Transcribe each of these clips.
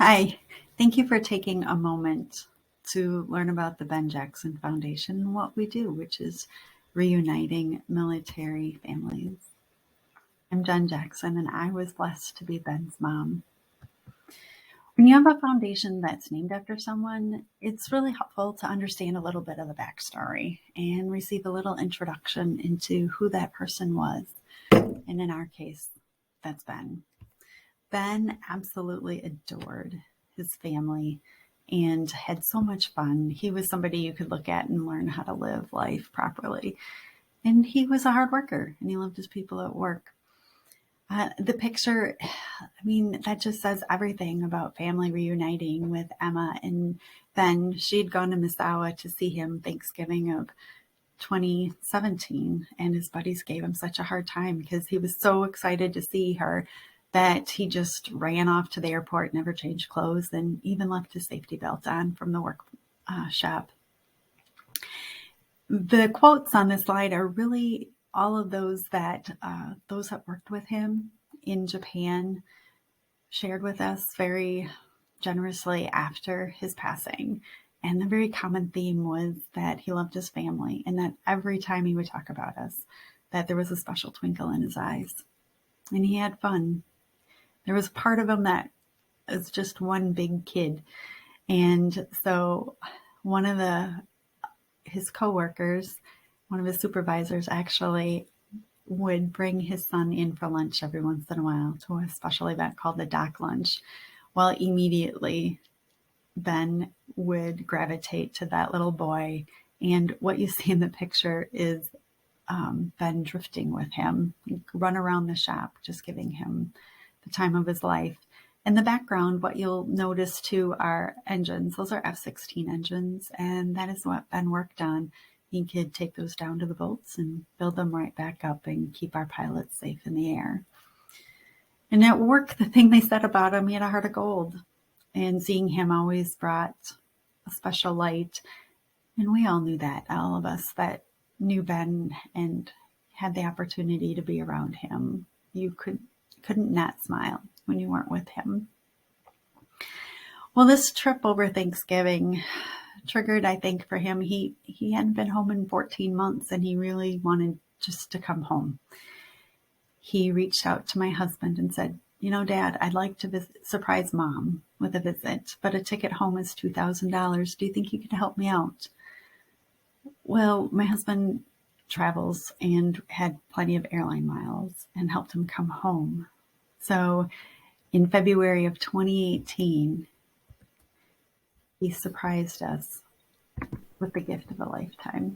Hi, thank you for taking a moment to learn about the Ben Jackson Foundation and what we do, which is reuniting military families. I'm Jen Jackson, and I was blessed to be Ben's mom. When you have a foundation that's named after someone, it's really helpful to understand a little bit of the backstory and receive a little introduction into who that person was. And in our case, that's Ben. Ben absolutely adored his family and had so much fun. He was somebody you could look at and learn how to live life properly. And he was a hard worker and he loved his people at work. The picture, that just says everything about family reuniting with Emma and Ben. She'd gone to Misawa to see him Thanksgiving of 2017, and his buddies gave him such a hard time because he was so excited to see her that he just ran off to the airport, never changed clothes, and even left his safety belt on from the work shop. The quotes on this slide are really all of those that worked with him in Japan shared with us very generously after his passing. And the very common theme was that he loved his family and that every time he would talk about us, that there was a special twinkle in his eyes. And he had fun. There was part of him that was just one big kid. And so one of his coworkers, one of his supervisors actually would bring his son in for lunch every once in a while to a special event called the Doc Lunch. Well, immediately Ben would gravitate to that little boy. And what you see in the picture is Ben drifting with him, run around the shop, just giving him the time of his life. In the background, what you'll notice too are engines. Those are F-16 engines, and that is what Ben worked on. He could take those down to the boats and build them right back up and keep our pilots safe in the air. And at work, the thing they said about him, he had a heart of gold. And seeing him always brought a special light. And we all knew that, all of us that knew Ben and had the opportunity to be around him. You couldn't not smile when you weren't with him. Well, this trip over Thanksgiving triggered, I think, for him. He hadn't been home in 14 months and he really wanted just to come home. He reached out to my husband and said, Dad, I'd like to surprise Mom with a visit, but a ticket home is $2,000. Do you think you could help me out? Well, my husband travels and had plenty of airline miles and helped him come home. So in February of 2018, he surprised us with the gift of a lifetime.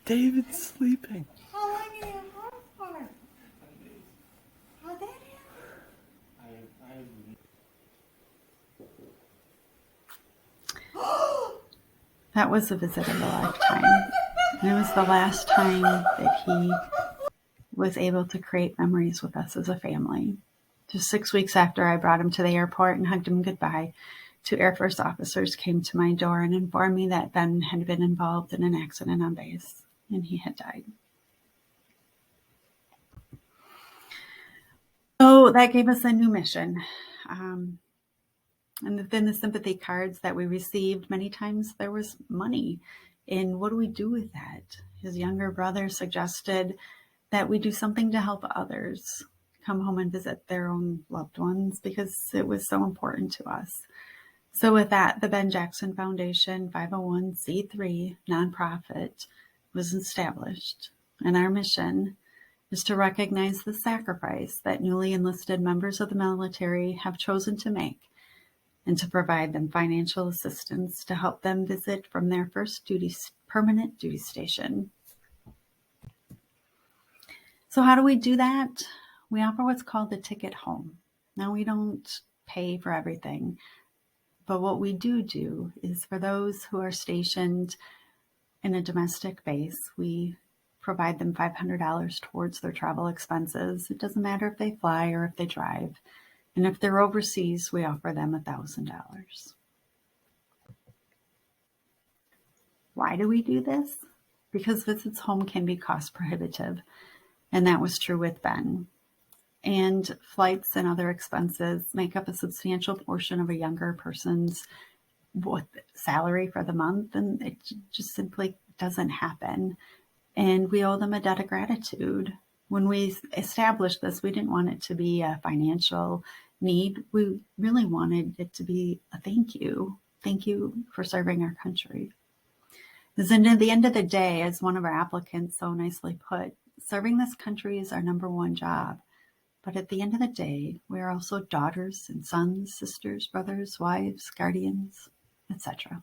David's sleeping. How long are you home for? 5 days. How that That was a visit of a lifetime. And it was the last time that he was able to create memories with us as a family. Just 6 weeks after I brought him to the airport and hugged him goodbye, 2 Air Force officers came to my door and informed me that Ben had been involved in an accident on base and he had died. So that gave us a new mission. And within the sympathy cards that we received, many times there was money. And what do we do with that? His younger brother suggested that we do something to help others come home and visit their own loved ones because it was so important to us. So with that, the Ben Jackson Foundation, 501c3 nonprofit, was established. And our mission is to recognize the sacrifice that newly enlisted members of the military have chosen to make and to provide them financial assistance to help them visit from their first permanent duty station. So how do we do that? We offer what's called the ticket home. Now, we don't pay for everything, but what we do is for those who are stationed in a domestic base, we provide them $500 towards their travel expenses. It doesn't matter if they fly or if they drive. And if they're overseas, we offer them $1,000. Why do we do this? Because visits home can be cost prohibitive. And that was true with Ben. And flights and other expenses make up a substantial portion of a younger person's salary for the month. And it just simply doesn't happen. And we owe them a debt of gratitude. When we established this, we didn't want it to be a financial need. We really wanted it to be a thank you. Thank you for serving our country. Because at the end of the day, as one of our applicants so nicely put, serving this country is our number one job. But at the end of the day, we are also daughters and sons, sisters, brothers, wives, guardians, etc.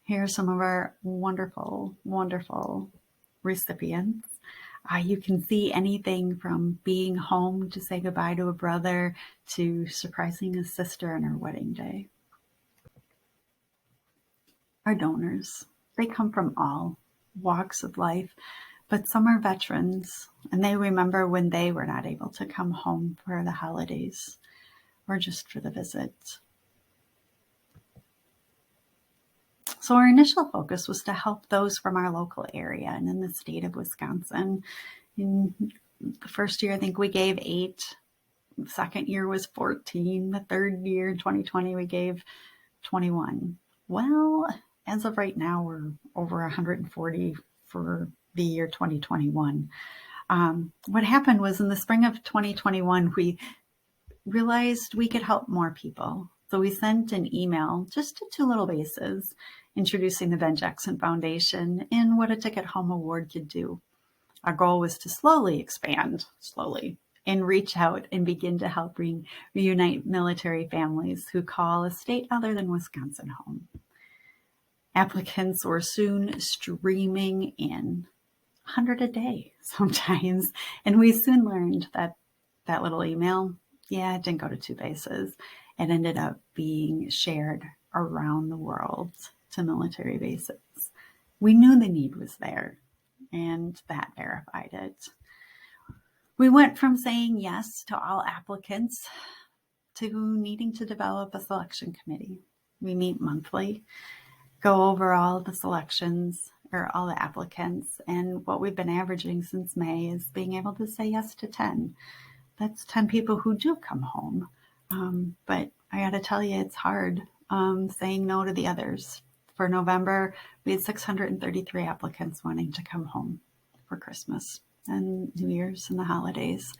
Here are some of our wonderful, wonderful recipients. You can see anything from being home to say goodbye to a brother to surprising a sister on her wedding day. Our donors, they come from all walks of life, but some are veterans, and they remember when they were not able to come home for the holidays or just for the visit. So our initial focus was to help those from our local area and in the state of Wisconsin. In the first year, I think we gave 8. The second year was 14. The third year, 2020, we gave 21. Well, as of right now, we're over 140 for the year 2021. What happened was in the spring of 2021, we realized we could help more people. So we sent an email just to 2 little bases introducing the Ben Jackson Foundation and what a Ticket Home Award could do. Our goal was to slowly expand, and reach out and begin to help reunite military families who call a state other than Wisconsin home. Applicants were soon streaming in, 100 a day sometimes, and we soon learned that that little email, it didn't go to 2 bases. It ended up being shared around the world to military bases. We knew the need was there, and that verified it. We went from saying yes to all applicants to needing to develop a selection committee. We meet monthly, go over all the selections or all the applicants, and what we've been averaging since May is being able to say yes to 10. That's 10 people who do come home. But I got to tell you, it's hard saying no to the others. For November, we had 633 applicants wanting to come home for Christmas and New Year's and the holidays.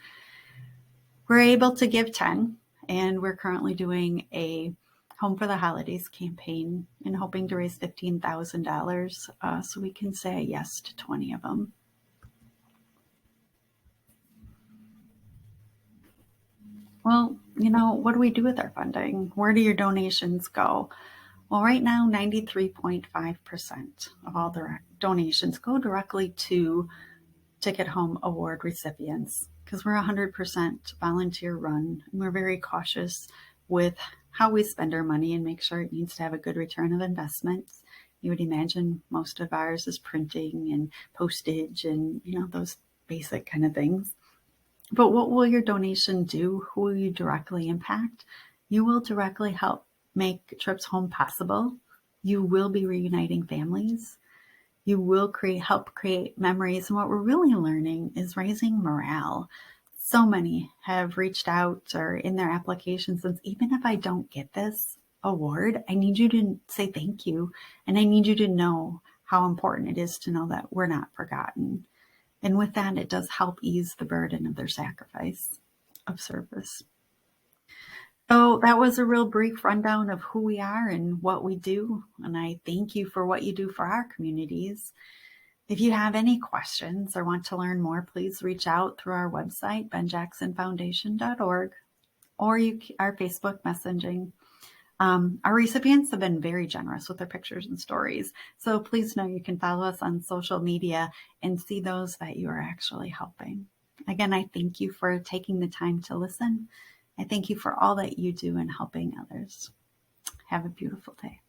We're able to give 10, and we're currently doing a Home for the Holidays campaign and hoping to raise $15,000 so we can say yes to 20 of them. Well, what do we do with our funding? Where do your donations go? Well, right now, 93.5% of all the donations go directly to Ticket Home Award recipients because we're 100% volunteer run, and we're very cautious with how we spend our money and make sure it needs to have a good return of investment. You would imagine most of ours is printing and postage and, those basic kind of things. But what will your donation do? Who will you directly impact? You will directly help make trips home possible. You will be reuniting families. You will help create memories. And what we're really learning is raising morale. So many have reached out or in their applications since, even if I don't get this award, I need you to say thank you. And I need you to know how important it is to know that we're not forgotten. And with that, it does help ease the burden of their sacrifice of service. So that was a real brief rundown of who we are and what we do. And I thank you for what you do for our communities. If you have any questions or want to learn more, please reach out through our website, benjacksonfoundation.org, or our Facebook messaging. Our recipients have been very generous with their pictures and stories. So please know you can follow us on social media and see those that you are actually helping. Again, I thank you for taking the time to listen. I thank you for all that you do in helping others. Have a beautiful day.